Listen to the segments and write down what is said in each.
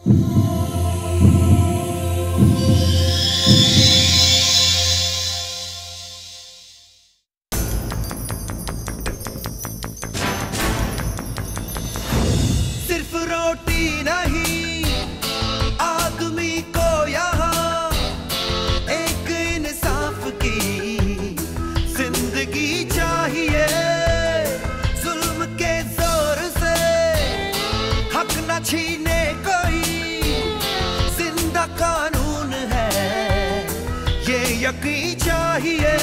सिर्फ रोटी नहीं आदमी को यहाँ एक इंसाफ की जिंदगी चाहिए। जुल्म के जोर से हक न छीने कोई, जिंदा कानून है ये यकीन चाहिए।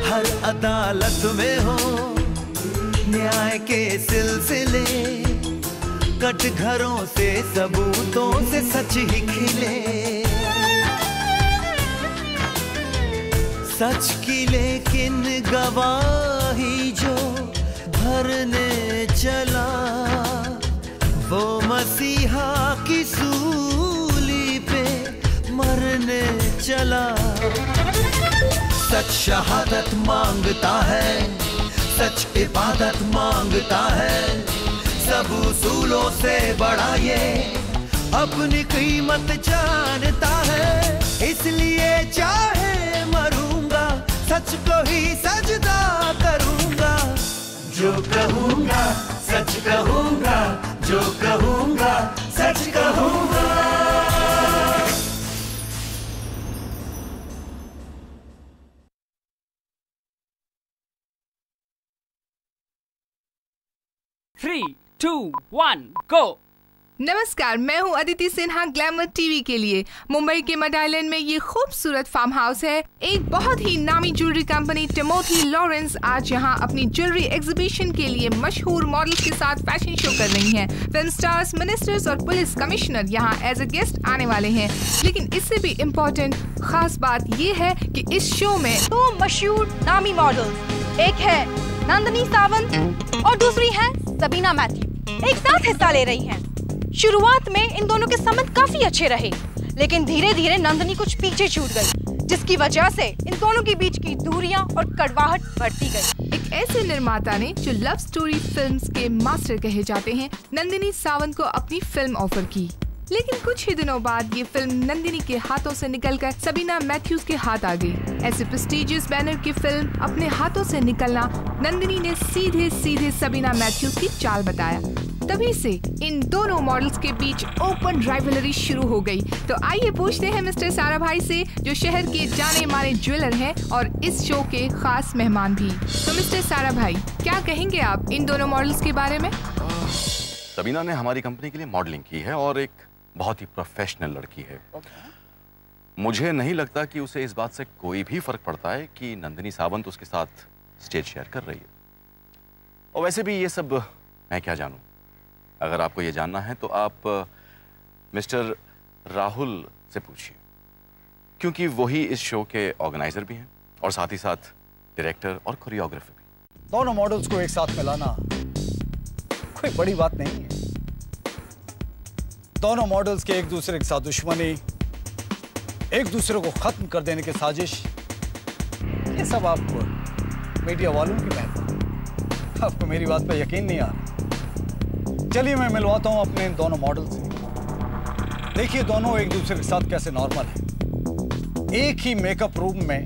हर अदालत में हो न्याय के सिलसिले, कट घरों से सबूतों से सच ही खिले। सच की लेकिन गवाही जो भरने चला, वो मसीहा की सूली पे मरने चला। सच शहादत मांगता है, सच इबादत मांगता है, सब उसूलों से बड़ा ये अपनी कीमत जानता है। इसलिए चाहे मरूंगा सच को ही सजदा करूंगा। जो कहूंगा सच कहूंगा, जो कहूंगा सच कहूंगा। 3, 2, 1, go! नमस्कार, मैं हूं अदिति सिन्हा ग्लैमर टीवी के लिए। मुंबई के मड आइलैंड में ये खूबसूरत फार्म हाउस है। एक बहुत ही नामी ज्वेलरी कंपनी टिमोथी लॉरेंस आज यहाँ अपनी ज्वेलरी एग्जीबिशन के लिए मशहूर मॉडल्स के साथ फैशन शो कर रही हैं। फिल्म स्टार्स, मिनिस्टर्स और पुलिस कमिश्नर यहाँ एज ए गेस्ट आने वाले हैं। लेकिन इससे भी इम्पोर्टेंट खास बात ये है कि इस शो में 2 मशहूर नामी मॉडल्स, एक है नंदिनी सावंत और दूसरी है सबीना मैथ्यू, एक साथ हिस्सा ले रही हैं। शुरुआत में इन दोनों के संबंध काफी अच्छे रहे, लेकिन धीरे धीरे नंदिनी कुछ पीछे छूट गई, जिसकी वजह से इन दोनों के बीच की दूरियां और कड़वाहट बढ़ती गई। एक ऐसे निर्माता ने जो लव स्टोरी फिल्म्स के मास्टर कहे जाते हैं, नंदिनी सावंत को अपनी फिल्म ऑफर की। लेकिन कुछ ही दिनों बाद ये फिल्म नंदिनी के हाथों से निकलकर सबीना मैथ्यूज के हाथ आ गई। ऐसे प्रेस्टिजियस बैनर की फिल्म अपने हाथों से निकलना नंदिनी ने सीधे सीधे सबीना मैथ्यूज की चाल बताया। तभी से इन दोनों मॉडल्स के बीच ओपन राइवलरी शुरू हो गई। तो आइए पूछते हैं मिस्टर सारा भाई से, जो शहर के जाने माने ज्वेलर हैं और इस शो के खास मेहमान भी। तो मिस्टर सारा भाई, क्या कहेंगे आप इन दोनों मॉडल्स के बारे में? सबीना ने हमारी कंपनी के लिए मॉडलिंग की है और एक बहुत ही प्रोफेशनल लड़की है। मुझे नहीं लगता कि उसे इस बात से कोई भी फर्क पड़ता है कि नंदिनी सावंत उसके साथ स्टेज शेयर कर रही है। और वैसे भी ये सब मैं क्या जानूं। अगर आपको ये जानना है तो आप मिस्टर राहुल से पूछिए, क्योंकि वही इस शो के ऑर्गेनाइजर भी हैं और साथ ही साथ डायरेक्टर और कोरियोग्राफर भी। दोनों मॉडल्स को एक साथ मिलाना कोई बड़ी बात नहीं है। दोनों मॉडल्स के एक दूसरे के साथ दुश्मनी, एक दूसरे को खत्म कर देने की साजिश, ये सब आपको मीडिया वालों की मेहनत। आपको मेरी बात पर यकीन नहीं आ रहा। चलिए मैं मिलवाता हूं अपने इन दोनों मॉडल से। देखिए दोनों एक दूसरे के साथ कैसे नॉर्मल हैं। एक ही मेकअप रूम में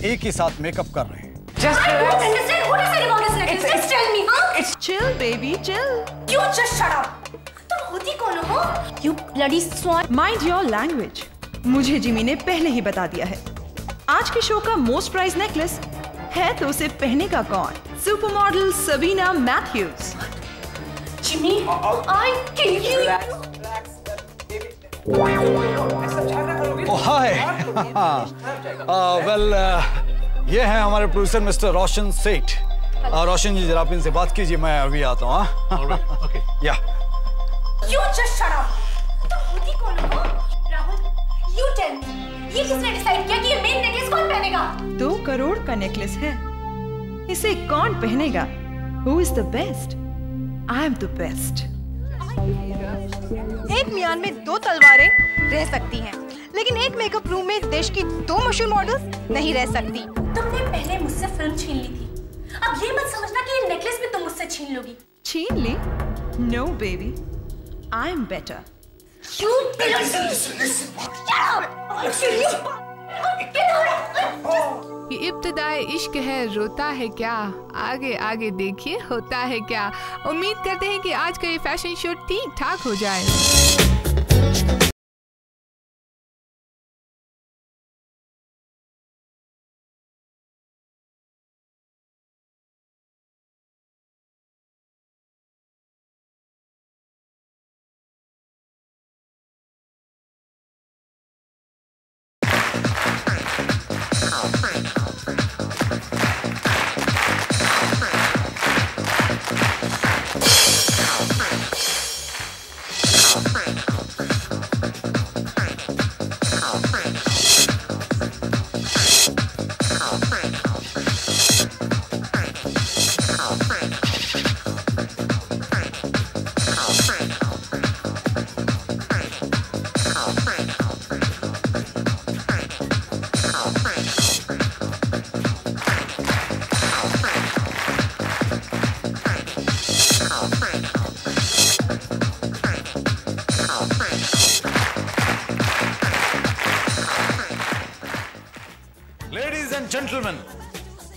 एक ही साथ मेकअप कर रहे हैं। Just relax. I don't understand. What is it about this necklace? Just tell me, huh? It's chill, baby, chill. You just shut up. तुम होती कौन हो? You bloody swan. Mind your language. मुझे जिमी ने पहले ही बता दिया है। आज के शो का मोस्ट प्राइज नेकलेस है तो उसे पहनेगा कौन? Super model Sabina Mathews. Jimmy, I kill you. Oh hi. Well, ये है हमारे प्रोड्यूसर मिस्टर रोशन सेठ। रोशन जी जरा आप इनसे बात कीजिए, मैं अभी आता हूँ। Okay. Yeah. You just shut up. तुम होती कौन हो? Rahul, you tell me. ये किसने डिसाइड किया कि ये मेन नेकलेस कौन पहनेगा? 2 करोड़ का नेकलेस है, इसे कौन पहनेगा? Who is the best? I am the best. एक मियान में 2 तलवारें रह सकती हैं, लेकिन एक मेकअप रूम में देश की 2 मशहूर मॉडल्स नहीं रह सकती। तुमने पहले मुझसे फिल्म छीन ली थी, अब ये मत समझना कि ये नेकलेस भी तुम मुझसे छीन लोगी। छीन ली? No baby, I am better. ये इब्तिदाई इश्क है, रोता है क्या, आगे आगे देखिए होता है क्या। उम्मीद करते हैं कि आज का ये फैशन शो ठीक ठाक हो जाए। जेंटलमैन,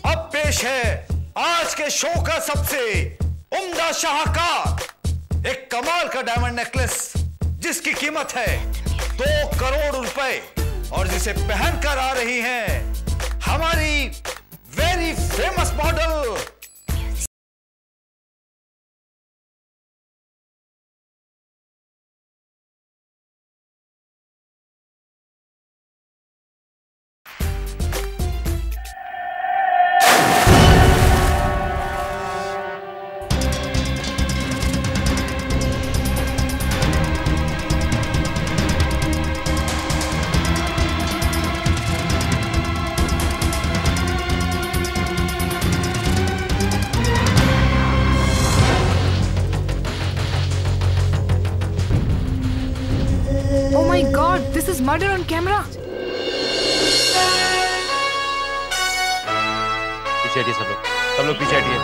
अब पेश है आज के शो का सबसे उम्दा शाहकार, एक कमाल का डायमंड नेकलेस जिसकी कीमत है 2 करोड़ रुपए और जिसे पहनकर आ रही हैं हमारी very famous model. This is murder on camera. पीछे हटिए सब लोग पीछे हटिए।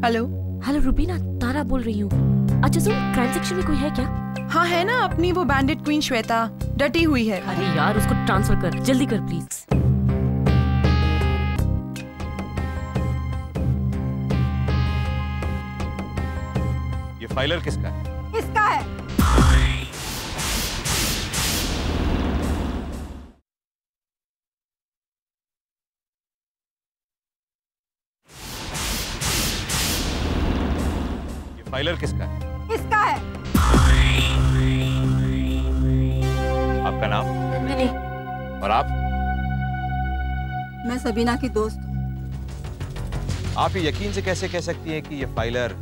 हेलो रुबीना, तारा बोल रही हूँ। अच्छा सुन, क्राइम सेक्शन में कोई है क्या? हाँ है ना, अपनी वो बैंडिट क्वीन श्वेता डटी हुई है। अरे यार उसको ट्रांसफर कर, जल्दी कर प्लीज। फाइलर किसका है? किसका है? ये फाइलर किसका है? किसका है? आपका नाम? मैंने। और आप? मैं सबीना की दोस्त हूँ। आप ये यकीन से कैसे कह सकती हैं कि ये फाइलर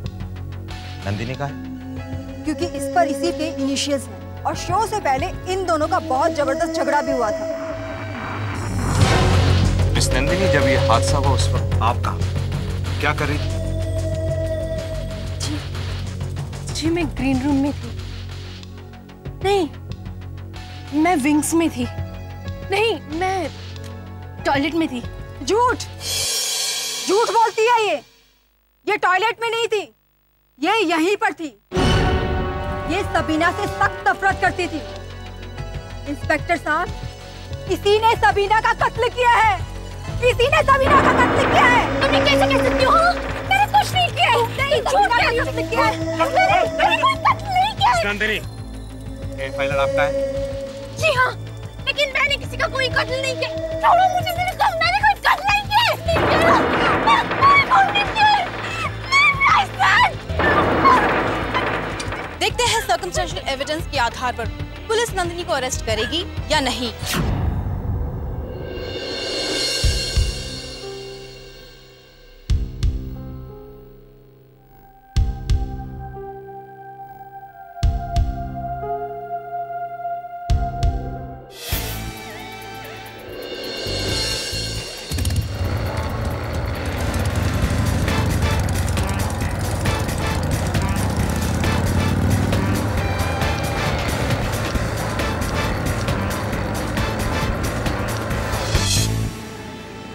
नंदिनी का है? क्योंकि इस पर इसी के इनिशियल्स हैं और शो से पहले इन दोनों का बहुत जबरदस्त झगड़ा भी हुआ था। मिस नंदिनी, जब ये हादसा हुआ उस वक्त आप क्या कर रही थी? जी मैं ग्रीन रूम में थी। नहीं, मैं विंग्स में थी। नहीं, मैं टॉयलेट में थी। झूठ बोलती है ये टॉयलेट में नहीं थी, ये यहीं पर थी। ये सबीना से सख्त नफरत करती थी। इंस्पेक्टर साहब, किसी ने सबीना का कत्ल किया है। किसी ने सबीना का कत्ल किया है। तुम कैसे कह सकती हो? मैंने कुछ नहीं किया। नहीं, झूठ कत्ल किया है। मैंने कोई कत्ल नहीं किया है। नंदिनी, ये फाइलर आपका है? जी हाँ, लेकिन मैंने किसी का कोई कत्ल नहीं किया। छोड़ो मुझे, मैंने कोई कत्ल नहीं किया। देखते हैं सर्कमस्टेंशियल एविडेंस के आधार पर पुलिस नंदिनी को अरेस्ट करेगी या नहीं।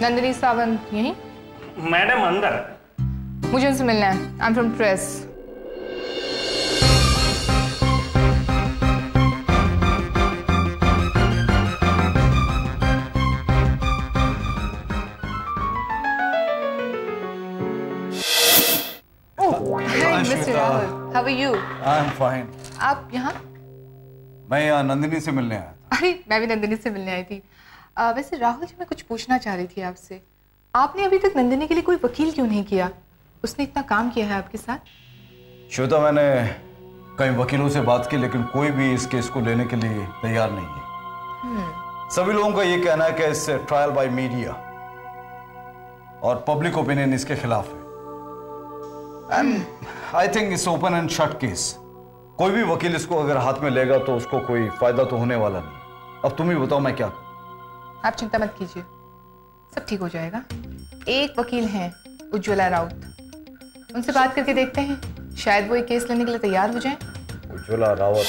नंदिनी सावंत यहीं? मैडम अंदर। मुझे उनसे मिलना है। I am from press. Mr. Rahul, how are you? I am fine. आप यहाँ? मैं यहाँ नंदिनी से मिलने आया था। अरे मैं भी नंदिनी से मिलने आई थी। वैसे राहुल जी, मैं कुछ पूछना चाह रही थी आपसे। आपने अभी तक नंदिनी के लिए कोई वकील क्यों नहीं किया? उसने इतना काम किया है आपके साथ। श्वेता, मैंने कई वकीलों से बात की, लेकिन कोई भी इस केस को लेने के लिए तैयार नहीं है। सभी लोगों का ये कहना है कि इस ट्रायल बाय मीडिया और पब्लिक ओपिनियन इसके खिलाफ है। And I think it's open and shut case. कोई भी वकील इसको अगर हाथ में लेगा तो उसको कोई फायदा तो होने वाला नहीं। अब तुम ही बताओ मैं क्या करूं। आप चिंता मत कीजिए, सब ठीक हो जाएगा। एक वकील हैं, उज्ज्वला राउत, उनसे बात करके देखते हैं, शायद वो एक केस लेने के लिए तैयार हो जाएं। उज्ज्वला रावत?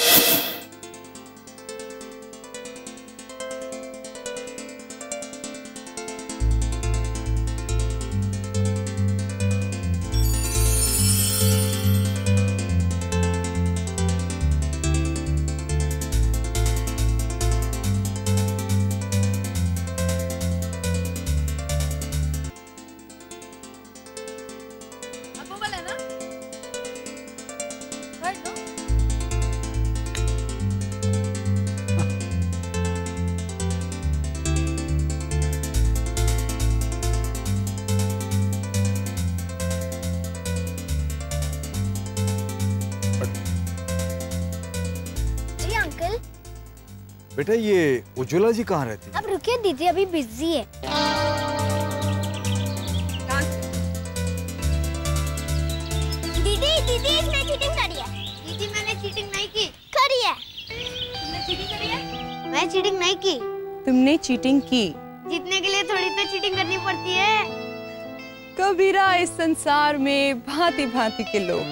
बेटा, ये उज्ज्वला जी कहाँ रहती है? अब रुकिए दीदी, अभी बिजी है। दीदी दीदी इसने चीटिंग करी है। दीदी मैंने चीटिंग नहीं की। करी है। तुमने चीटिंग करी है? मैं चीटिंग नहीं की। तुमने चीटिंग की? जीतने के लिए थोड़ी तो चीटिंग करनी पड़ती है। कबीरा, इस संसार में भांति भांति के लोग।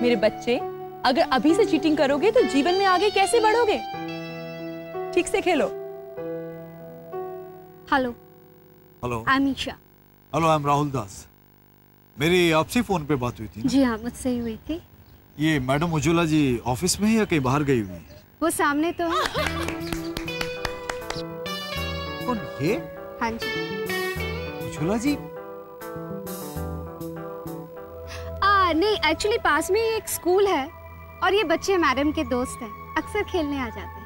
मेरे बच्चे, अगर अभी से चीटिंग करोगे तो जीवन में आगे कैसे बढ़ोगे? ठीक से खेलो। Hello. Hello. I am Isha. Hello, I am Rahul Das. मेरी आपसे फोन पे बात हुई थी। जी हाँ, मुझसे ही हुई थी। ये मैडम उज्ज्वला जी ऑफिस में है या कहीं बाहर गई हुई है? वो सामने तो है। कौन ये? हाँ जी। उज्ज्वला जी? नहीं, एक्चुअली पास में ही एक स्कूल है और ये बच्चे मैडम के दोस्त हैं, अक्सर खेलने आ जाते हैं।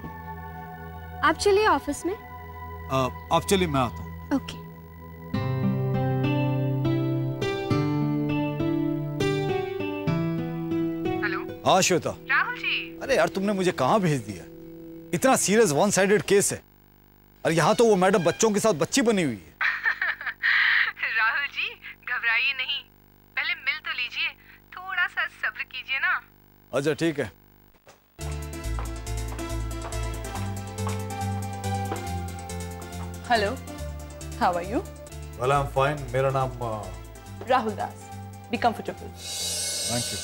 आप चलिए ऑफिस में। आप चलिए, मैं आता हूँ। ओके। हेलो। हाँ श्वेता। राहुल जी। अरे यार, तुमने मुझे कहाँ भेज दिया? इतना सीरियस वन साइडेड केस है और यहाँ तो वो मैडम बच्चों के साथ बच्ची बनी हुई है। राहुल जी, घबराइए नहीं, पहले मिल तो लीजिए, थोड़ा सा सब्र कीजिए ना। अच्छा ठीक है। Hello, how are you? Well, I am fine. मेरा नाम Rahul Das. Be comfortable. Thank you.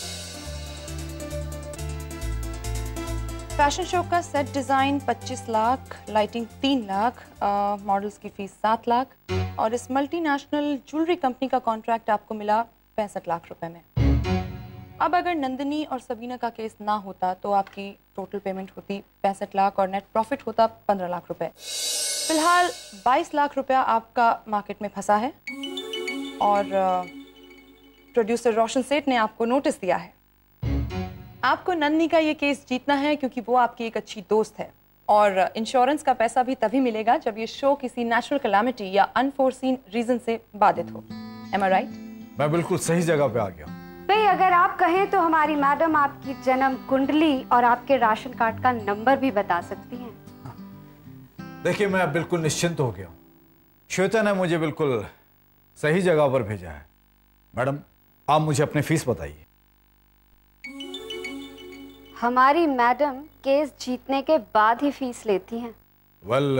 Fashion show का set design 25 lakh, lighting 3 lakh, models की फीस 7 लाख और इस मल्टीनेशनल ज्वेलरी कंपनी का कॉन्ट्रैक्ट आपको मिला 65 लाख रुपए में। अब अगर नंदिनी और सबीना का केस ना होता तो आपकी टोटल पेमेंट होती 65 लाख और नेट प्रॉफिट होता 15 लाख रुपए। फिलहाल 22 लाख रुपया आपका मार्केट में फंसा है और प्रोड्यूसर रोशन सेठ ने आपको नोटिस दिया है। आपको नंदिनी का ये केस जीतना है क्योंकि वो आपकी एक अच्छी दोस्त है और इंश्योरेंस का पैसा भी तभी मिलेगा जब ये शो किसी नेचुरल कैलामिटी या अनफोर्सीन रीजन से बाधित हो। एम आई राइट? मैं बिल्कुल सही जगह पे आ गया। भाई, अगर आप कहें तो हमारी मैडम आपकी जन्म कुंडली और आपके राशन कार्ड का नंबर भी बता सकती हैं। देखिए, मैं बिल्कुल निश्चिंत हो गया हूँ। श्वेता ने मुझे बिल्कुल सही जगह पर भेजा है। मैडम, आप मुझे अपनी फीस बताइए। हमारी मैडम केस जीतने के बाद ही फीस लेती हैं। वेल,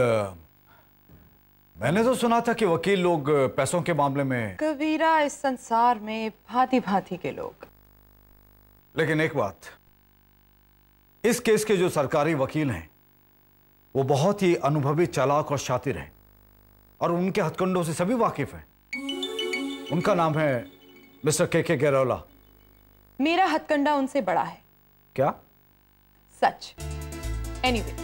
मैंने तो सुना था कि वकील लोग पैसों के मामले में। कबीरा, इस संसार में भांति भांति के लोग। लेकिन एक बात, इस केस के जो सरकारी वकील हैं वो बहुत ही अनुभवी, चालाक और शातिर हैं और उनके हथकंडों से सभी वाकिफ हैं। उनका नाम है मिस्टर के गैरोला। मेरा हथकंडा उनसे बड़ा है। क्या? सच। एनीवे,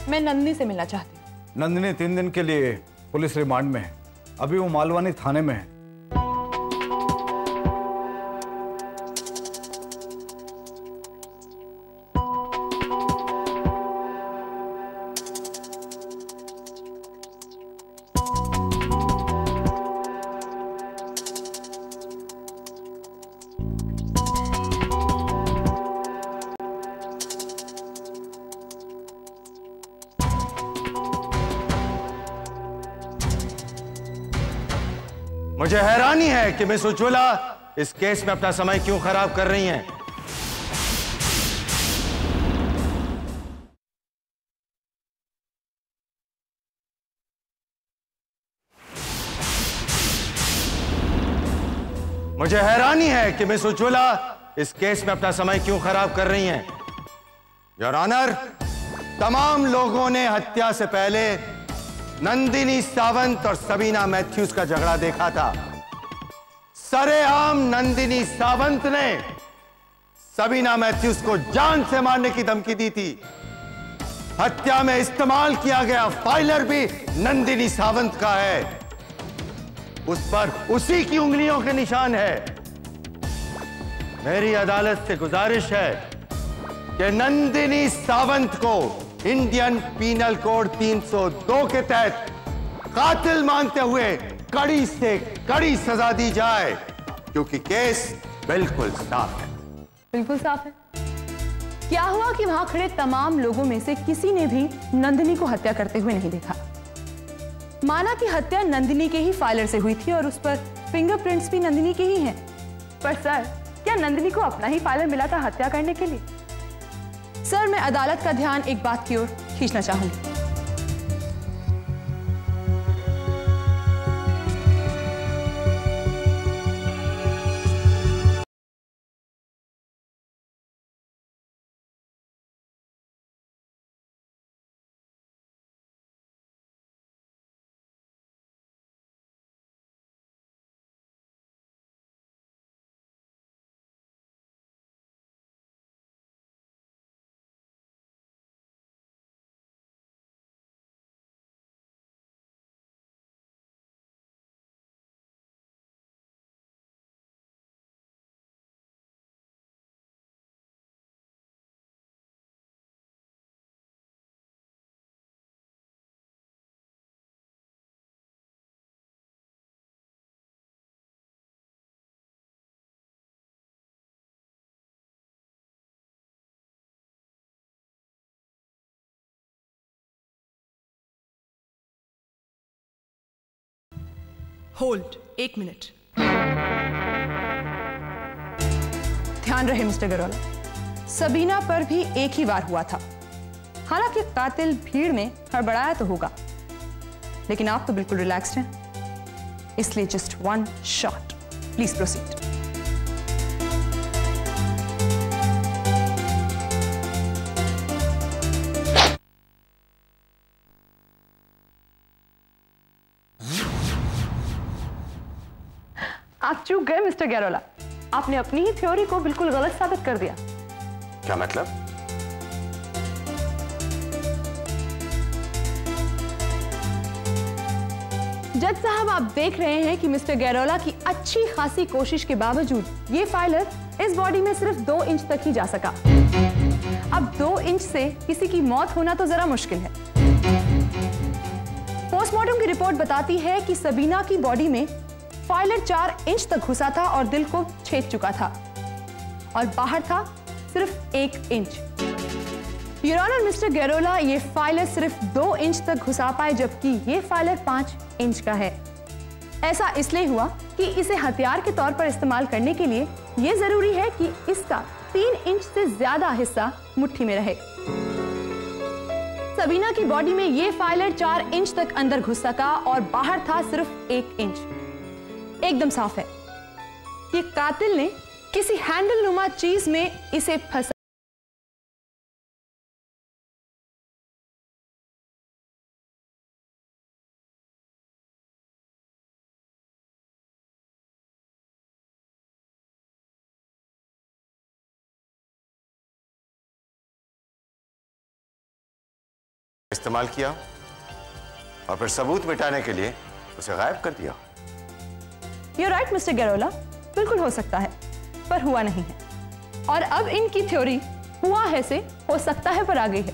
मैं नंदिनी से मिलना चाहती हूँ। नंदिनी 3 दिन के लिए पुलिस रिमांड में है। अभी वो मालवानी थाने में है। मुझे हैरानी है कि मिस उज्ज्वला इस केस में अपना समय क्यों खराब कर रही हैं। मुझे हैरानी है कि मिस उज्ज्वला इस केस में अपना समय क्यों खराब कर रही हैं। योर ऑनर, तमाम लोगों ने हत्या से पहले नंदिनी सावंत और सबीना मैथ्यूज का झगड़ा देखा था। सरेआम नंदिनी सावंत ने सबीना मैथ्यूज को जान से मारने की धमकी दी थी। हत्या में इस्तेमाल किया गया फाइलर भी नंदिनी सावंत का है। उस पर उसी की उंगलियों के निशान है। मेरी अदालत से गुजारिश है कि नंदिनी सावंत को इंडियन पीनल कोड 302 के तहत कातिल मानते हुए कड़ी से कड़ी सजा दी जाए, क्योंकि केस बिल्कुल साफ है। बिल्कुल साफ है। क्या हुआ कि वहां खड़े तमाम लोगों में से किसी ने भी नंदिनी को हत्या करते हुए नहीं देखा। माना कि हत्या नंदिनी के ही फाइलर से हुई थी और उस पर फिंगरप्रिंट्स भी नंदिनी के ही हैं। पर सर, क्या नंदिनी को अपना ही फाइलर मिला था हत्या करने के लिए? सर, मैं अदालत का ध्यान एक बात की ओर खींचना चाहूंगी। Hold 1 minute. ध्यान रहे मिस्टर गरोला, सबीना पर भी एक ही वार हुआ था। हालांकि कातिल भीड़ में हड़बड़ाया तो होगा, लेकिन आप तो बिल्कुल रिलैक्स्ड हैं, इसलिए जस्ट 1 शॉट। Please proceed. आप चूक गए मिस्टर गैरोला। आपने अपनी ही थ्योरी को बिल्कुल गलत साबित कर दिया। क्या मतलब? जज साहब, आप देख रहे हैं कि मिस्टर गैरोला की अच्छी खासी कोशिश के बावजूद ये फाइलर इस बॉडी में सिर्फ 2 इंच तक ही जा सका। अब 2 इंच से किसी की मौत होना तो जरा मुश्किल है। पोस्टमार्टम की रिपोर्ट बताती है कि सबीना की बॉडी में फाइलर 4 इंच तक घुसा था और दिल को छेद चुका था, और बाहर था सिर्फ 1 inch. Your honour mister Gairola, ये फाइलर सिर्फ 2 इंच तक घुसा पाए, जबकि ये फाइलर 5 इंच का है। ऐसा इसलिए हुआ कि इसे हथियार के तौर पर इस्तेमाल करने के लिए ये जरूरी है कि इसका 3 इंच से ज्यादा हिस्सा मुट्ठी में रहे। सबीना की बॉडी में ये फाइलर 4 इंच तक अंदर घुस सका और बाहर था सिर्फ 1 इंच। एकदम साफ है कि कातिल ने किसी हैंडल नुमा चीज में इसे फंसा इस्तेमाल किया और फिर सबूत मिटाने के लिए उसे गायब कर दिया। You're right, मिस्टर गैरोला, बिल्कुल हो सकता है, पर हुआ नहीं है। और अब इनकी थ्योरी हुआ है से हो सकता है पर आ गई है।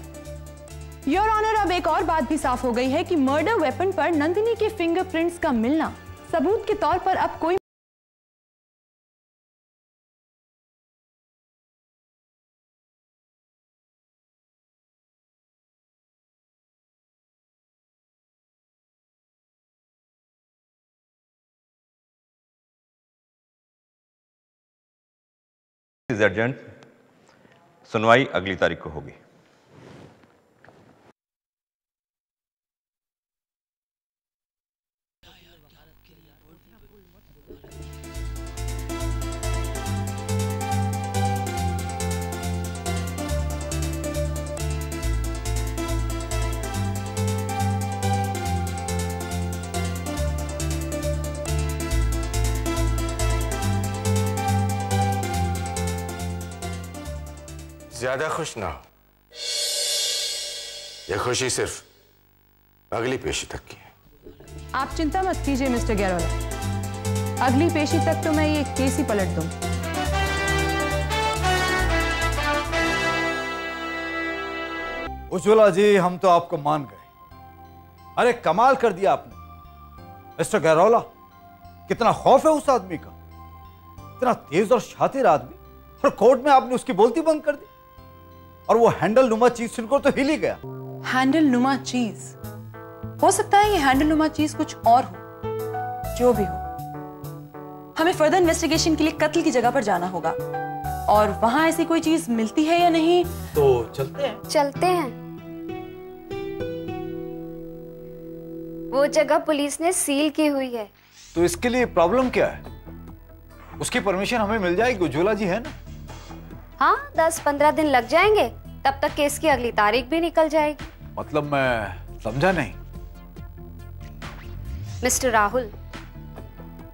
योर ऑनर, अब एक और बात भी साफ हो गई है कि मर्डर वेपन पर नंदिनी के फिंगरप्रिंट्स का मिलना सबूत के तौर पर अब कोई अर्जेंट, सुनवाई अगली तारीख को होगी। ज्यादा खुश ना हो, यह खुशी सिर्फ अगली पेशी तक की है। आप चिंता मत कीजिए मिस्टर गैरोला, अगली पेशी तक तो मैं ये केस ही पलट दूं। उज्ज्वला जी, हम तो आपको मान गए। अरे कमाल कर दिया आपने मिस्टर गैरोला। कितना खौफ है उस आदमी का, इतना तेज और शातिर आदमी, और कोर्ट में आपने उसकी बोलती बंद कर दी। और वो हैंडल नुमा चीज सुनकर तो हिल ही गया। हैंडल नुमा चीज? हो सकता है ये हैंडल नुमा चीज कुछ और हो। जो भी हो, हमें फर्दर इन्वेस्टिगेशन के लिए कत्ल की जगह पर जाना होगा, और वहां ऐसी कोई चीज मिलती है या नहीं तो चलते हैं। चलते हैं। वो जगह पुलिस ने सील की हुई है। तो इसके लिए प्रॉब्लम क्या है? उसकी परमिशन हमें मिल जाएगी, उज्ज्वला जी है ना? हाँ, 10-15 दिन लग जाएंगे, तब तक केस की अगली तारीख भी निकल जाएगी। मतलब मैं समझा नहीं। मिस्टर राहुल,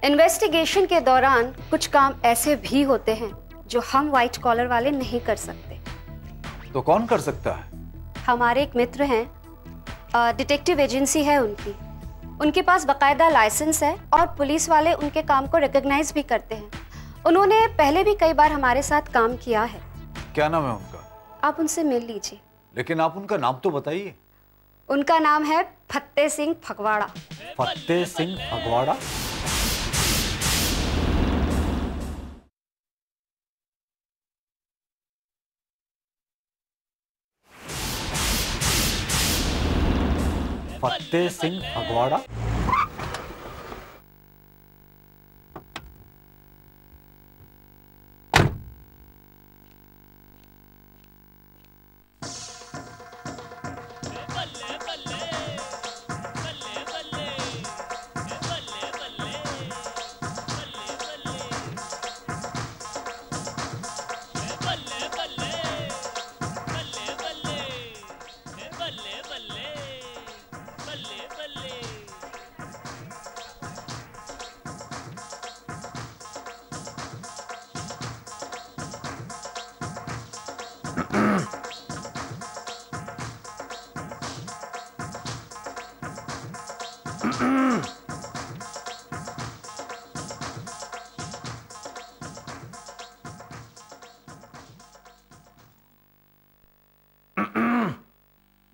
इन्वेस्टिगेशन के दौरान कुछ काम ऐसे भी होते हैं जो हम व्हाइट कॉलर वाले नहीं कर सकते। तो कौन कर सकता है? हमारे एक मित्र हैं, डिटेक्टिव एजेंसी है उनकी। उनके पास बाकायदा लाइसेंस है और पुलिस वाले उनके काम को रिकॉग्नाइज भी करते हैं। उन्होंने पहले भी कई बार हमारे साथ काम किया है। क्या नाम है उनका? आप उनसे मिल लीजिए। लेकिन आप उनका नाम तो बताइए। उनका नाम है फत्ते सिंह फगवाड़ा। फत्ते सिंह फगवाड़ा? फत्ते सिंह फगवाड़ा?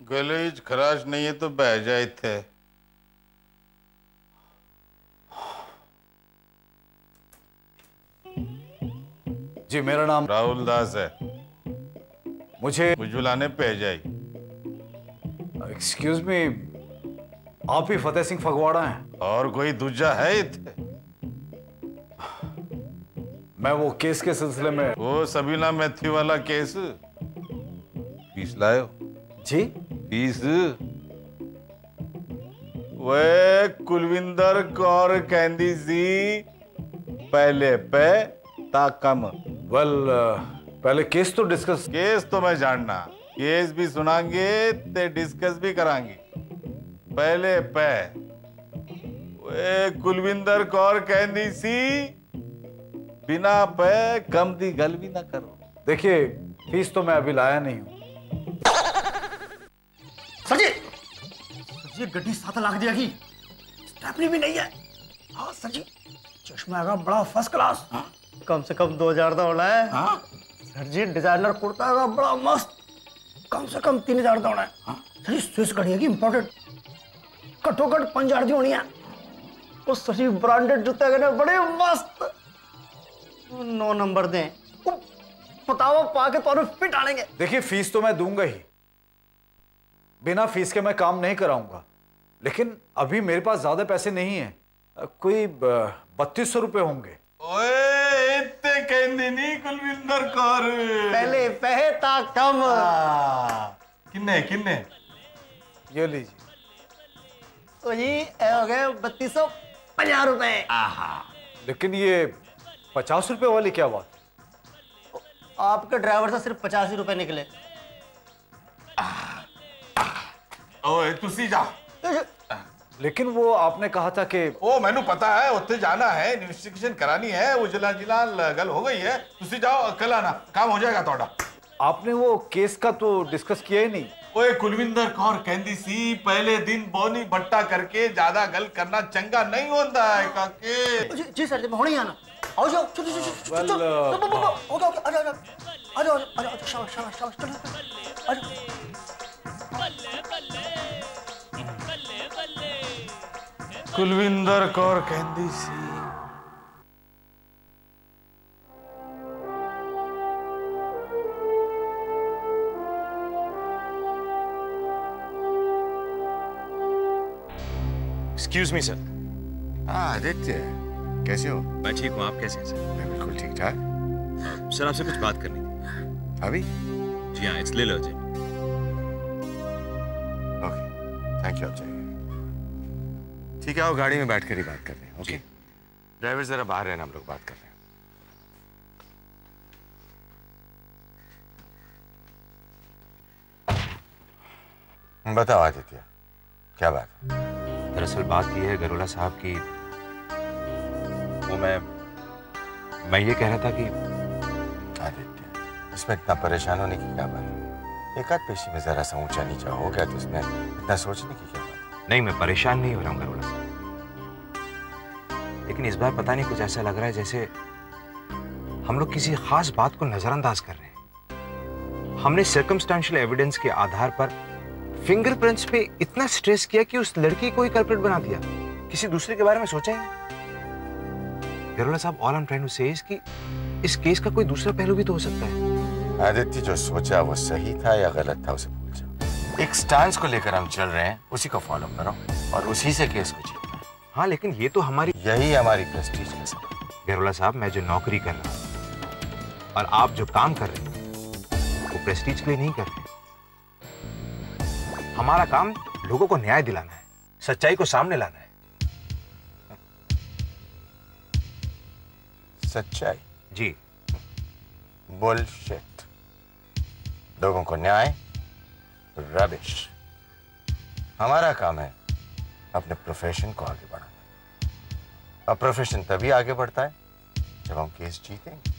गले खराश नहीं है तो बह जाए थे। जी, मेरा नाम राहुल दास है। मुझे उज्ज्वला ने भेजाई। एक्सक्यूज मी, आप ही फतेह सिंह फगवाड़ा हैं? और कोई दूजा है इथे? मैं वो केस के सिलसिले में। वो सबीना मैथ्यू वाला केस? फीस लायो? जी फीस? वे कुलविंदर कौर कहंदी सी पहले पे ता कम। वेल, पहले केस तो डिस्कस। केस तो मैं जानना, केस भी सुनांगे ते डिस्कस भी करांगे। पहले पे वे कुलविंदर कौर कहंदी सी बिना पे कम दी गल भी ना करो। देखिए, फीस तो मैं अभी लाया नहीं हूं। सर जी गड्डी 7 लाख दी हैगी, स्टेपनी भी नहीं है। हाँ सर जी, चश्मा हैगा बड़ा फर्स्ट क्लास, कम से कम 2000 का होना है। हाँ सर जी, डिजाइनर कुर्ता हैगा बड़ा मस्त, कम से कम 3000 का होना है। हाँ सर जी, स्विस घड़ी हैगी इंपोर्टेड, घट्टो घट 5000 की होनी है। और सर जी ब्रांडेड जूते हैगे बड़े मस्त, 9 नंबर दें, बताओ पाके तो फिट आनेंगे। देखिए फीस तो मैं दूंगा ही, बिना फीस के मैं काम नहीं कराऊंगा, लेकिन अभी मेरे पास ज्यादा पैसे नहीं है, कोई 3200 रुपए होंगे। ओए इतने कहंदी नहीं कुलविंदर कौर, पहले पहता कम। किन्ने किन्ने ये लीजिए। तो जी हो गए 3250 रुपए। लेकिन ये 50 रुपए वाली क्या बात? आपके ड्राइवर से सिर्फ 85 रुपए निकले। ओए तुसी जा। लेकिन वो आपने कहा था कि ओ मैनू पता है, उत्थे जाना है, इन्वेस्टिगेशन करानी है, वो जला गल हो गई है, तुसी जाओ कल आना, काम हो जाएगा तोड़ा। आपने वो केस का तो डिस्कस किया ही नहीं। ओए कुलविंदर कौर कहंदी सी पहले दिन बोनी बट्टा करके ज्यादा गल करना चंगा नहीं होता है काके। जी सर जी, मैं होने ही आना। आओ जाओ, चलो चलो चलो, ओके ओके, आ जाओ आ जाओ आ जाओ, शाबाश शाबाश शाबाश, चलो आ जाओ। कुलविंदर कौर कहंदी सी एक्सक्यूज मी सर। हाँ आदित्य, कैसे हो? मैं ठीक हूँ, आप कैसे हैं सर? मैं बिल्कुल ठीक ठाक। सर आपसे कुछ बात करनी थी। अभी? जी हाँ, it's little urgent. Okay, thank you. आप जाइए। ठीक है, आओ गाड़ी में बैठ कर ही बात कर रहे हैं। ओके, ड्राइवर जरा बाहर रहना, हम लोग बात कर रहे हैं। बताओ आदित्य, क्या बात? दरअसल बात यह है गरोला साहब की, वो मैं ये कह रहा था कि आदित्य, इसमें इतना परेशान होने की क्या बात है? एक आध पेशी में जरा सा ऊंचा नीचा हो गया तो इसमें इतना सोचने की क्या बात है? नहीं, मैं परेशान नहीं हो रहा हूँ गरोला साहब, लेकिन इस बार पता नहीं कुछ ऐसा लग रहा है जैसे हम लोग किसी खास बात को नजरअंदाज कर रहे हैं। हमने सर्कमस्टेंशियल एविडेंस के आधार पर फिंगरप्रिंट्स पे इतना स्ट्रेस किया कि उस लड़की को ही कल्प्रिट बना दिया, किसी दूसरे के बारे में सोचा ही नहीं। गरोला साहब, all I am trying to say is कि इस केस का कोई दूसरा पहलू भी तो हो सकता है। आदित्य, जो सोचा वो सही था या गलत था उसे भूल जाओ। एक स्टांस को लेकर हम चल रहे हैं, उसी को फॉलो करो और उसी से केस को जीतना है। हाँ, लेकिन ये तो यही हमारी प्रेस्टीज का सबब। गरोला साहब, मैं जो नौकरी कर रहा हूँ और आप जो काम कर रहे हैं वो प्रेस्टीज के लिए नहीं कर रहे। हमारा काम लोगों को न्याय दिलाना है, सच्चाई को सामने लाना है। सच्चाई? जी। बुलशिट। लोगों को न्याय? रबिश। हमारा काम है अपने प्रोफेशन को आगे बढ़ाना, और प्रोफेशन तभी आगे बढ़ता है जब हम केस जीतेंगे।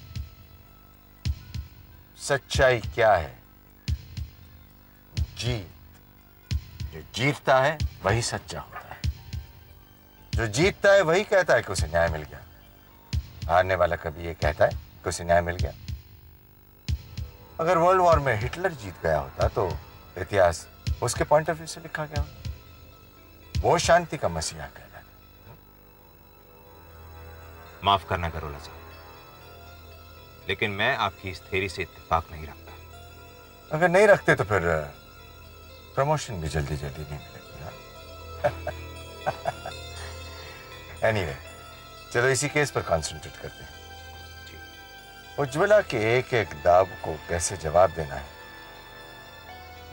सच्चाई क्या है? जीत। जो जीतता है वही सच्चा होता है। जो जीतता है वही कहता है कि उसे न्याय मिल गया। हारने वाला कभी ये कहता है कि उसे न्याय मिल गया? अगर वर्ल्ड वॉर में हिटलर जीत गया होता तो इतिहास उसके पॉइंट ऑफ व्यू से लिखा गया होता। वो शांति का मसीहा कहलाता। माफ करना गरोला साहब, लेकिन मैं आपकी इस थ्योरी से इत्तेफाक नहीं रखता। अगर नहीं रखते तो फिर प्रमोशन भी जल्दी जल्दी नहीं मिलेगी। एनीवे, चलो इसी केस पर कंसंट्रेट करते हैं। उज्ज्वला के एक एक दाव को कैसे जवाब देना है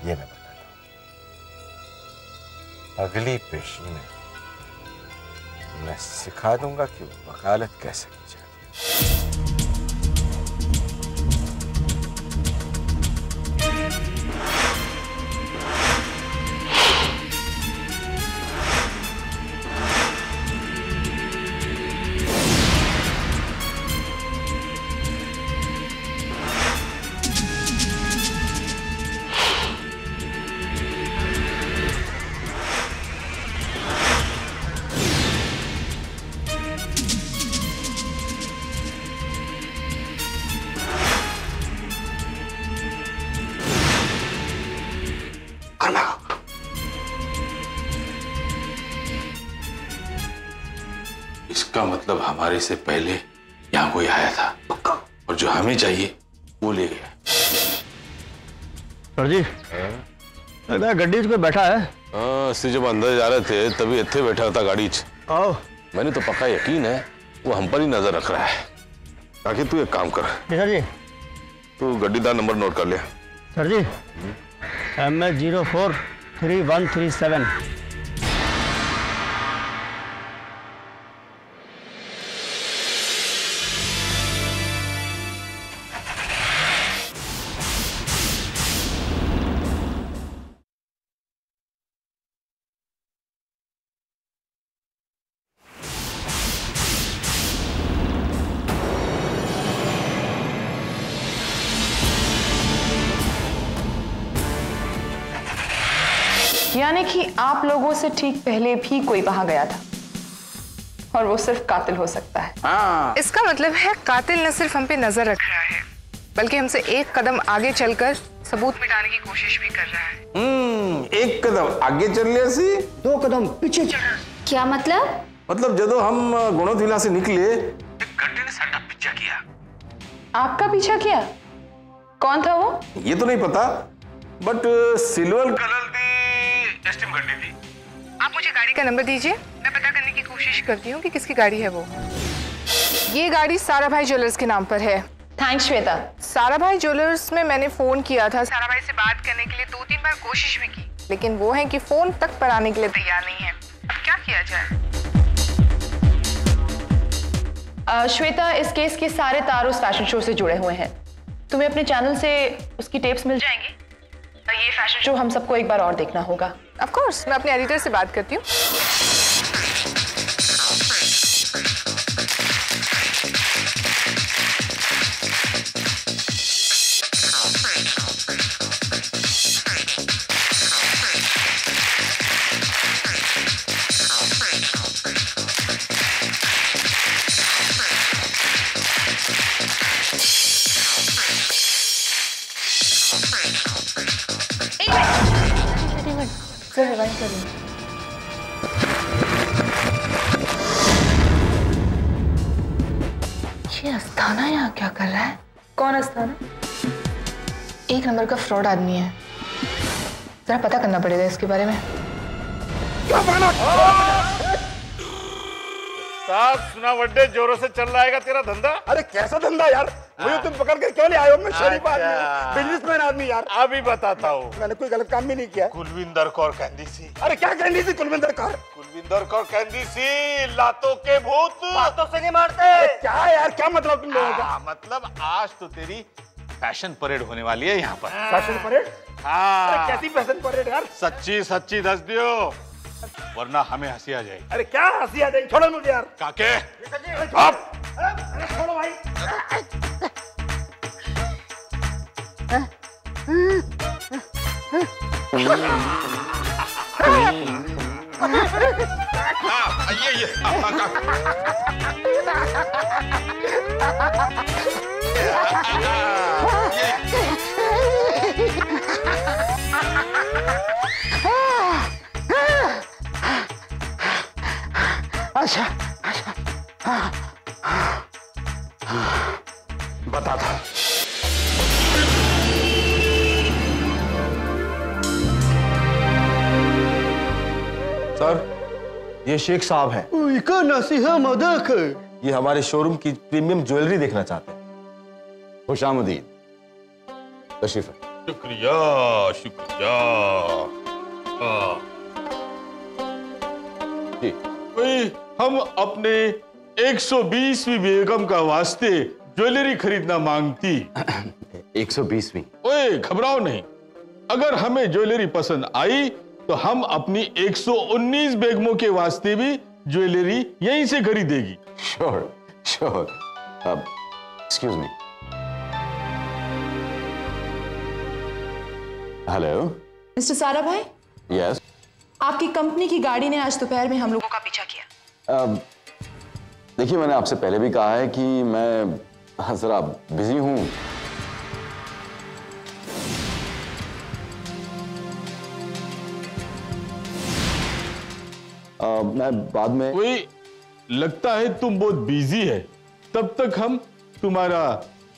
ये मैं बताता हूं। अगली पेशी में मैं सिखा दूंगा कि वकालत कैसे की जाती है। इसका मतलब हमारे से पहले यहाँ कोई आया था और जो हमें चाहिए वो ले गया। सर जी गड्डी च कोई बैठा है? हाँ, इससे जब अंदर जा रहे थे तभी इत्थे बैठा था गाड़ी च। मैंने तो पक्का यकीन है वो हम पर ही नजर रख रहा है। ताकि तू एक काम कर। सर जी। तू गड्डीदार नंबर नोट कर ले। सर जी MS043137। यानी कि आप लोगों से ठीक पहले भी कोई वहां गया था और वो सिर्फ कातिल हो सकता है। इसका मतलब है कातिल न सिर्फ हम पे नजर रख रहा है बल्कि हमसे एक कदम आगे चलकर सबूत मिटाने की कोशिश भी कर रहा है। एक कदम आगे चल ले सी 2 कदम पीछे चल। क्या मतलब? मतलब जब हम गुणोथिला से निकले गड्डी ने साਡਾ पीछा किया। आपका पीछा किया? कौन था वो? ये तो नहीं पता but silver colour the esteem गड्डी थी। आप मुझे गाड़ी का नंबर दीजिए, मैं पता करने की कोशिश करती हूँ कि किसकी गाड़ी है वो। ये गाड़ी सारा भाई ज्वेलर्स के नाम पर है। थैंक्स श्वेता। सारा भाई ज्वेलर्स में मैंने फोन किया था। सारा भाई से बात करने के लिए 2-3 बार कोशिश भी की लेकिन वो है कि फोन तक पर आने के लिए तैयार नहीं है। अब क्या किया जाए? श्वेता, इस केस के सारे तार उस फैशन शो से जुड़े हुए हैं। तुम्हें अपने चैनल से उसकी टेप्स मिल जाएंगी। ये फैशन शो हम सबको एक बार और देखना होगा। ऑफ कोर्स, मैं अपने एडिटर से बात करती हूँ। सर रिवाइंड कर रही हूँ। ये अस्थाना यहाँ क्या कर रहा है? कौन अस्थाना? 1 नंबर का फ्रॉड आदमी है। जरा पता करना पड़ेगा इसके बारे में। साहब सुना बड्डे जोरों से चल रहा है तेरा धंधा। अरे कैसा धंधा यार? मुझे तुम पकड़ के क्यों ले आए हो? मैं शरीफ आदमी हूं, बिजनेसमैन आदमी यार। अभी बताता हूँ। मैंने कोई गलत काम भी नहीं किया। कुलविंदर कौर कहती सी। अरे क्या कहती सी कुलविंदर कौर? कुलविंदर कौर कहती सी लातों के भूत बातों से नहीं मारते। क्या यार, क्या मतलब तुम लोगों का? मतलब आज तो तेरी फैशन परेड होने वाली है यहाँ पर। Fashion parade? हाँ। कैसी फैशन परेड यार? सच्ची सच्ची दस दियो वरना हमें हंसी आ जाएगी। अरे क्या हंसी आ जाएगी? छोड़ो मुझे यार। काके आप छोड़ो भाई। ये अच्छा बता था। सर, ये शेख साहब हैं। ये हमारे शोरूम की प्रीमियम ज्वेलरी देखना चाहते हैं। खुशामदीद, तशरीफ। शुक्रिया शुक्रिया। जी। हम अपने 120वीं बेगम का वास्ते ज्वेलरी खरीदना मांगती। 120वीं? ओए घबराओ नहीं, अगर हमें ज्वेलरी पसंद आई तो हम अपनी 119 बेगमों के वास्ते भी ज्वेलरी यहीं से खरीदेगी। Sure sure. Excuse me. Hello mister सारा भाई। यस। आपकी कंपनी की गाड़ी ने आज दोपहर में हम लोगों का पीछा किया। देखिए, मैंने आपसे पहले भी कहा है कि मैं जरा बिजी हूं। मैं बाद में। वही लगता है तुम बहुत बिजी है, तब तक हम तुम्हारा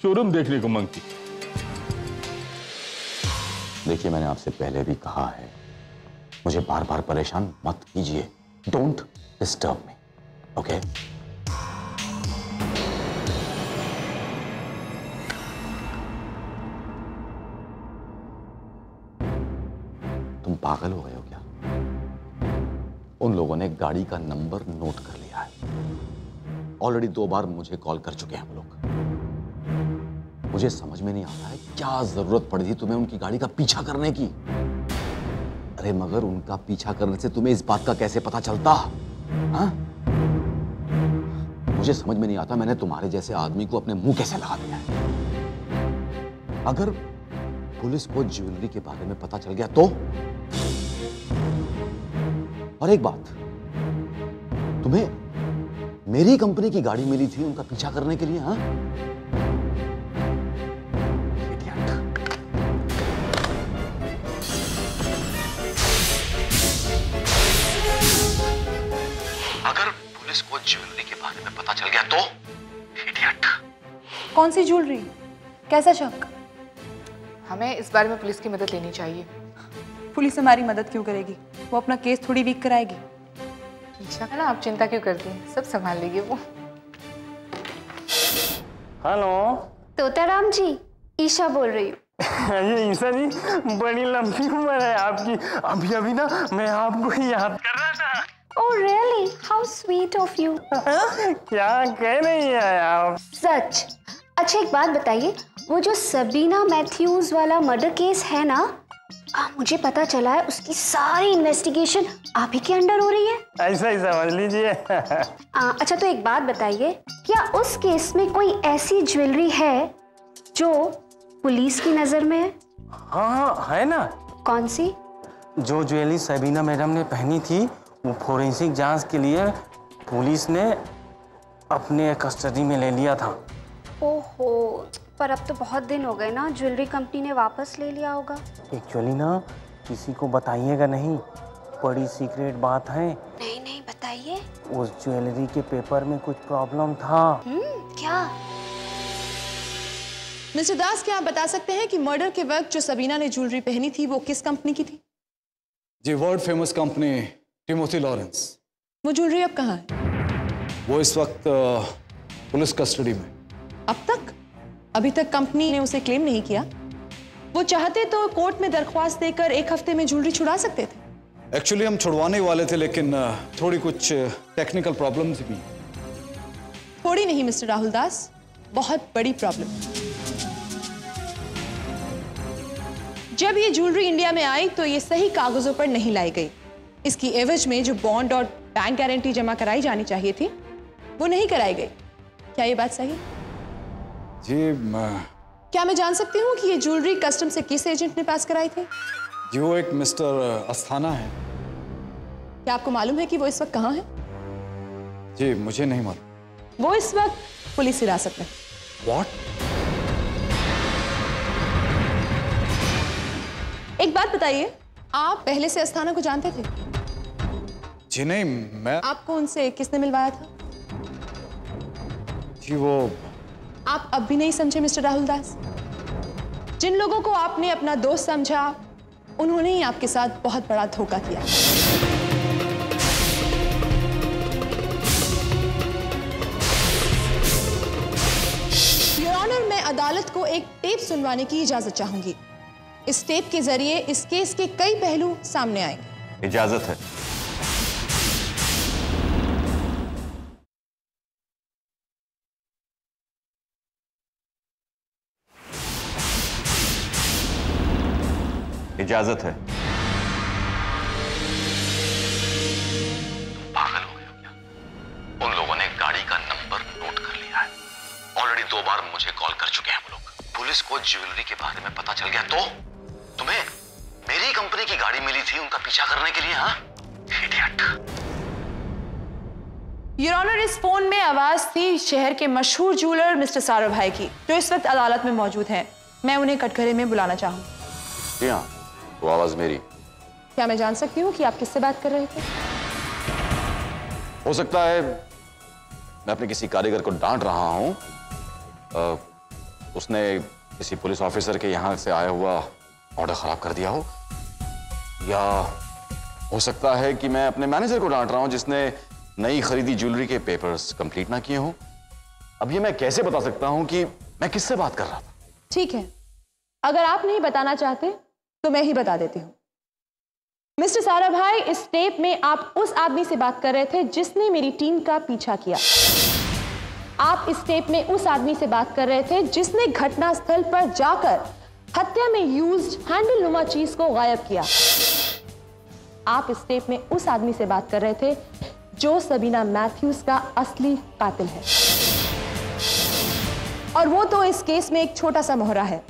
शोरूम देखने को मांगती। देखिए, मैंने आपसे पहले भी कहा है, मुझे बार बार परेशान मत कीजिए। Don't disturb me, okay? तुम पागल हो गए हो क्या? उन लोगों ने गाड़ी का नंबर नोट कर लिया है। ऑलरेडी 2 बार मुझे कॉल कर चुके हैं हम लोग। मुझे समझ में नहीं आता है क्या जरूरत पड़ी थी तुम्हें उनकी गाड़ी का पीछा करने की। अरे मगर उनका पीछा करने से तुम्हें इस बात का कैसे पता चलता? हाँ? मुझे समझ में नहीं आता मैंने तुम्हारे जैसे आदमी को अपने मुंह कैसे लगा दिया है। अगर पुलिस को ज्वेलरी के बारे में पता चल गया तो? और एक बात, तुम्हें मेरी कंपनी की गाड़ी मिली थी उनका पीछा करने के लिए? हाँ? अगर पुलिस को ज्वेलरी के बारे में पता चल गया तो? इडियट। कौन सी ज्वेलरी? कैसा शक? हमें इस बारे में पुलिस की मदद लेनी चाहिए। पुलिस हमारी मदद क्यों करेगी? वो अपना केस थोड़ी वीक कराएगी। अच्छा है ना, आप चिंता क्यों करती हैं? सब संभाल लेगी वो। हेलो तोताराम जी, ईशा बोल रही हूँ। ये ईशा जी, बड़ी लंबी उम्र है आपकी। अभी अभी ना मैं आपको याद कर रहा था। Oh really? How sweet of you. क्या कह रही है आप? सच। अच्छा एक बात बताइए, वो जो सबीना मैथ्यूज वाला मर्डर केस है ना, मुझे पता चला है उसकी सारी इन्वेस्टिगेशन आप ही के अंडर हो रही है। ऐसा ही समझ लीजिए। अच्छा तो एक बात बताइए, क्या उस केस में कोई ऐसी ज्वेलरी है जो पुलिस की नजर में है? हाँ है ना। कौन सी? जो ज्वेलरी सबीना मैडम ने पहनी थी, वो फोरेंसिक जांच के लिए पुलिस ने अपने कस्टडी में ले लिया था। ओहो, पर अब तो बहुत दिन हो गए ना, ज्वेलरी कंपनी ने वापस ले लिया होगा। एक्चुअली ना किसी को बताइएगा नहीं, बड़ी सीक्रेट बात है। नहीं नहीं बताइए। उस ज्वेलरी के पेपर में कुछ प्रॉब्लम था। क्या? मिस्टर दास, क्या आप बता सकते हैं कि मर्डर के वक्त जो सबीना ने ज्वेलरी पहनी थी वो किस कंपनी की थी? जी, world famous company Timothy Lawrence. वो ज्वेलरी अब कहाँ है? वो इस वक्त पुलिस कस्टडी में। अब तक? अभी तक कंपनी ने उसे क्लेम नहीं किया। वो चाहते तो कोर्ट में दरख्वास्त देकर 1 हफ्ते में ज्वेलरी छुड़ा सकते थे। एक्चुअली हम छुड़वाने वाले थे, लेकिन थोड़ी कुछ टेक्निकल प्रॉब्लम्स भी। थोड़ी नहीं मिस्टर राहुल दास, बहुत बड़ी प्रॉब्लम। जब ये ज्वेलरी इंडिया में आई तो ये सही कागजों पर नहीं लाई गई। इसकी एवज में जो बॉन्ड और बैंक गारंटी जमा कराई जानी चाहिए थी वो नहीं कराई गई। क्या ये बात सही? जी क्या मैं जान सकती हूँ कि ये ज्वेलरी कस्टम से किस एजेंट ने पास कराई थी? जी, वो एक मिस्टर अस्थाना है। क्या आपको मालूम है कि वो इस वक्त कहाँ है? जी मुझे नहीं मालूम। वो इस वक्त पुलिस हिरासत में। What? एक बात बताइए, आप पहले से अस्थाना को जानते थे? जी नहीं, मैं। आपको उनसे किसने मिलवाया था? जी वो। आप अब भी नहीं समझे मिस्टर राहुल दास? जिन लोगों को आपने अपना दोस्त समझा, उन्होंने ही आपके साथ बहुत बड़ा धोखा किया। योर ऑनर, मैं अदालत को एक टेप सुनवाने की इजाजत चाहूंगी। इस टेप के जरिए इस केस के कई पहलू सामने आएंगे। इजाजत है। इजाजत है। पागल हो गए हो क्या? उन लोगों ने गाड़ी का नंबर नोट कर लिया है। ऑलरेडी 2 बार मुझे कॉल कर चुके हैं वो लोग। पुलिस को ज्वेलरी के बारे में पता चल गया तो? तुम्हें मेरी कंपनी की गाड़ी मिली थी उनका पीछा करने के लिए? हाँ? इडियट। योर ऑनर, इस फोन में आवाज थी शहर के मशहूर ज्वेलर मिस्टर सारो भाई की, जो इस वक्त अदालत में मौजूद हैं। मैं उन्हें कटघरे में बुलाना चाहूँ। जी हाँ, वो आवाज मेरी। क्या मैं जान सकती हूँ कि आप किससे बात कर रहे थे? हो सकता है मैं अपने किसी कारीगर को डांट रहा हूं, उसने किसी पुलिस ऑफिसर के यहां से आया हुआ ऑर्डर खराब कर दिया हो, या हो सकता है कि मैं अपने मैनेजर को डांट रहा हूं जिसने नई खरीदी ज्वेलरी के पेपर्स कंप्लीट ना किए हों। अब ये मैं कैसे बता सकता हूं कि मैं किससे बात कर रहा था? ठीक है, अगर आप नहीं बताना चाहते तो मैं ही बता देती हूँ। मिस्टर सारा भाई, इस टेप में आप उस आदमी से बात कर रहे थे जिसने मेरी टीम का पीछा किया। आप इस टेप में उस आदमी से बात कर रहे थे जिसने घटनास्थल पर जाकर हत्या में यूज्ड हैंडल नुमा चीज को गायब किया। आप इस टेप में उस आदमी से बात कर रहे थे जो सबीना मैथ्यूज का असली कातिल है, और वो तो इस केस में एक छोटा सा मोहरा है।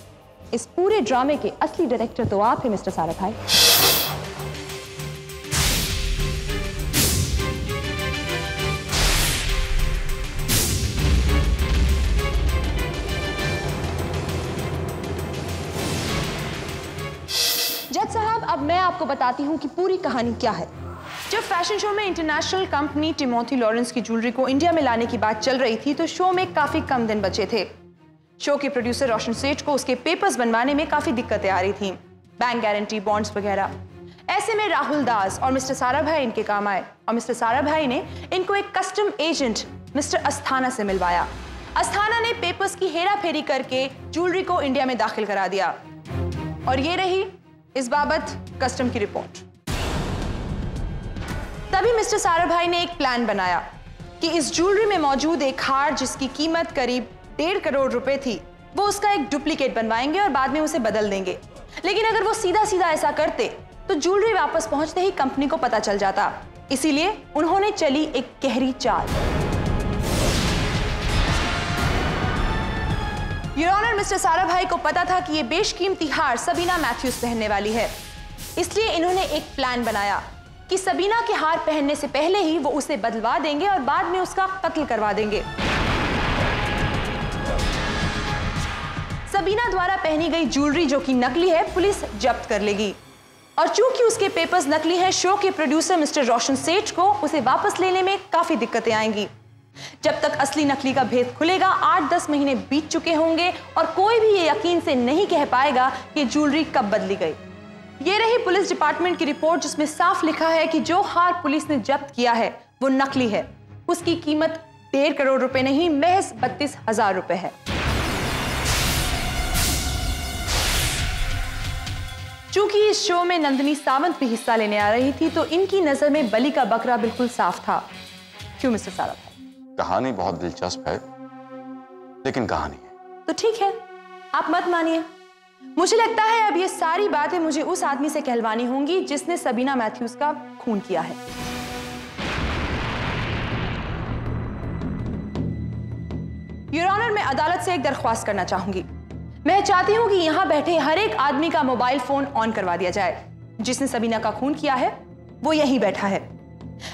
इस पूरे ड्रामे के असली डायरेक्टर तो आप हैं मिस्टर सारा भाई। जज साहब, अब मैं आपको बताती हूं कि पूरी कहानी क्या है। जब फैशन शो में इंटरनेशनल कंपनी टिमोथी लॉरेंस की ज्वेलरी को इंडिया में लाने की बात चल रही थी, तो शो में काफी कम दिन बचे थे। शो के प्रोड्यूसर रोशन सेठ को उसके पेपर्स बनवाने में काफी दिक्कतें आ रही थी, बैंक गारंटी, बॉन्ड्स वगैरह। ऐसे में राहुल दास और मिस्टर सारा भाई इनके काम आए, और मिस्टर सारा भाई ने इनको एक कस्टम एजेंट मिस्टर अस्थाना से मिलवाया। अस्थाना ने पेपर्स की हेरा फेरी करके ज्वेलरी को इंडिया में दाखिल करा दिया, और ये रही इस बाबत कस्टम की रिपोर्ट। तभी मिस्टर सारा भाई ने एक प्लान बनाया कि इस ज्वेलरी में मौजूद एक हार जिसकी कीमत करीब 1.5 करोड़ रुपए थी, वो उसका एक डुप्लीकेट बनवाएंगे और बाद में उसे बदल देंगे। लेकिन अगर वो सीधा सीधा ऐसा करते तो ज्वेलरी वापस पहुंचते ही कंपनी को पता चल जाता। इसीलिए उन्होंने चली एक गहरी चाल। योर ऑनर, मिस्टर सारा भाई को पता था कि ये बेशकीमती हार सबीना मैथ्यूज पहनने वाली है, इसलिए इन्होंने एक प्लान बनाया कि सबीना के हार पहनने से पहले ही वो उसे बदलवा देंगे और बाद में उसका कत्ल करवा देंगे। सबीना द्वारा पहनी गई ज्वेलरी जो कि नकली है, पुलिस जब्त कर लेगी, और चूंकि उसके पेपर्स नकली हैं, शो के प्रोड्यूसर मिस्टर रोशन सेठ को उसे वापस लेने में काफी दिक्कतें आएंगी। जब तक असली नकली का भेद खुलेगा 8-10 महीने बीत चुके होंगे और कोई भी ये यकीन से नहीं कह पाएगा कि ज्वेलरी कब बदली गई। ये रही पुलिस डिपार्टमेंट की रिपोर्ट, जिसमें साफ लिखा है कि जो हार पुलिस ने जब्त किया है वो नकली है। उसकी कीमत 1.5 करोड़ रुपए नहीं, महज 32,000 रुपए है। चूंकि इस शो में नंदिनी सावंत भी हिस्सा लेने आ रही थी, तो इनकी नजर में बलि का बकरा बिल्कुल साफ था। क्यों मिस्टर सारा भाई? कहानी बहुत दिलचस्प है, लेकिन कहानी है तो ठीक है, आप मत मानिए। मुझे लगता है अब ये सारी बातें मुझे उस आदमी से कहलवानी होंगी जिसने सबीना मैथ्यूज का खून किया है। योर ऑनर, मैं अदालत से एक दरख्वास्त करना चाहूंगी। मैं चाहती हूं कि यहां बैठे हर एक आदमी का मोबाइल फोन ऑन करवा दिया जाए। जिसने सबीना का खून किया है वो यहीं बैठा है।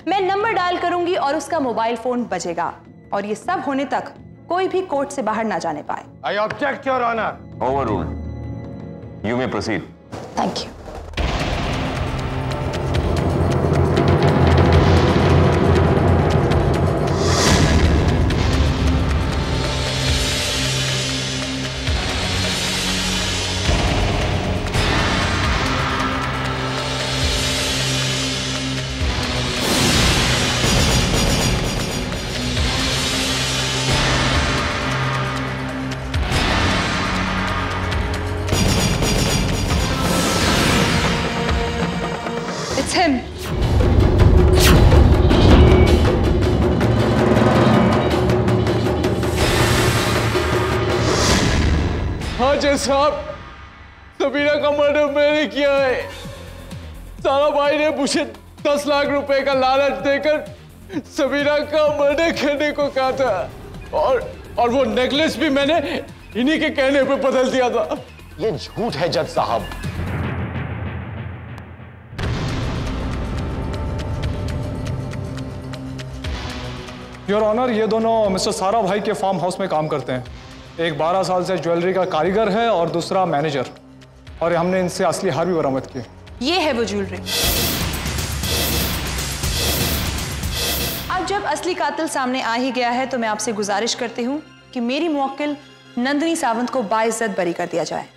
मैं नंबर डायल करूंगी और उसका मोबाइल फोन बजेगा, और ये सब होने तक कोई भी कोर्ट से बाहर ना जाने पाए। I object, Your Honor. Overruled. You may proceed. Thank you. him. हाँ जज साहब, सबीना का मर्डर मैंने किया है। सारा भाई ने मुझे 10 लाख रुपए का लालच देकर सबीना का मर्डर करने को कहा था, और वो नेकलेस भी मैंने इन्हीं के कहने पे बदल दिया था। ये झूठ है जज साहब। योर ऑनर, ये दोनों मिस्टर सारा भाई के फार्म हाउस में काम करते हैं। एक 12 साल से ज्वेलरी का कारीगर है और दूसरा मैनेजर, और हमने इनसे असली हार भी बरामद किए। ये है वो ज्वेलरी। अब अब जब असली कातिल सामने आ ही गया है तो मैं आपसे गुजारिश करती हूँ कि मेरी मुवक्किल नंदिनी सावंत को बाइज्जत बरी कर दिया जाए।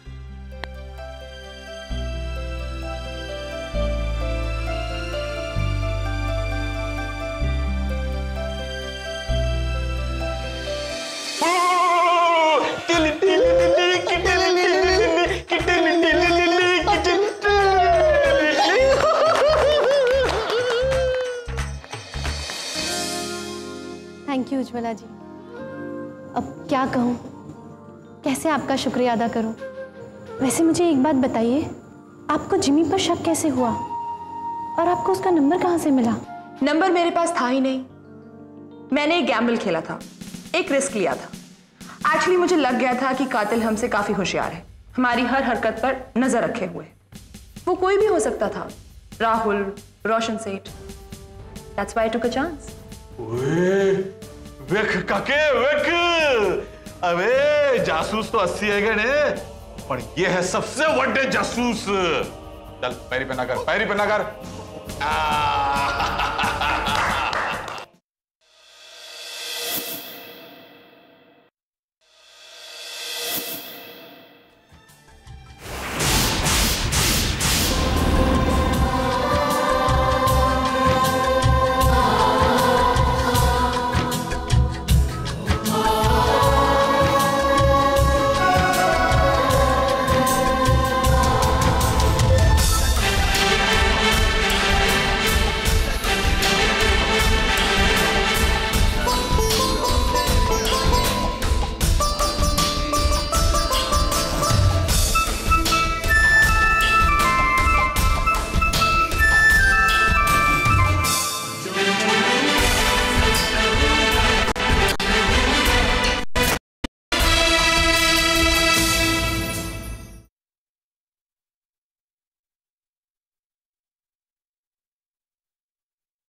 थैंक यू उज्ज्वला जी। अब क्या कहूँ, कैसे आपका शुक्रिया अदा करूँ। वैसे मुझे एक बात बताइए, आपको जिमी पर शक कैसे हुआ और आपको उसका नंबर कहाँ से मिला? नंबर मेरे पास था ही नहीं। मैंने एक गैम्बल खेला था, एक रिस्क लिया था। एक्चुअली मुझे लग गया था कि कातिल हमसे काफी होशियार है, हमारी हर हरकत पर नजर रखे हुए। वो कोई भी हो सकता था, राहुल, रोशन सेठ। That's why I took a chance. वेख काके वेख, अबे जासूस तो 80 है गए, पर ये है सबसे बड़े जासूस। चल पैरी पे ना कर, पैरी पे ना कर।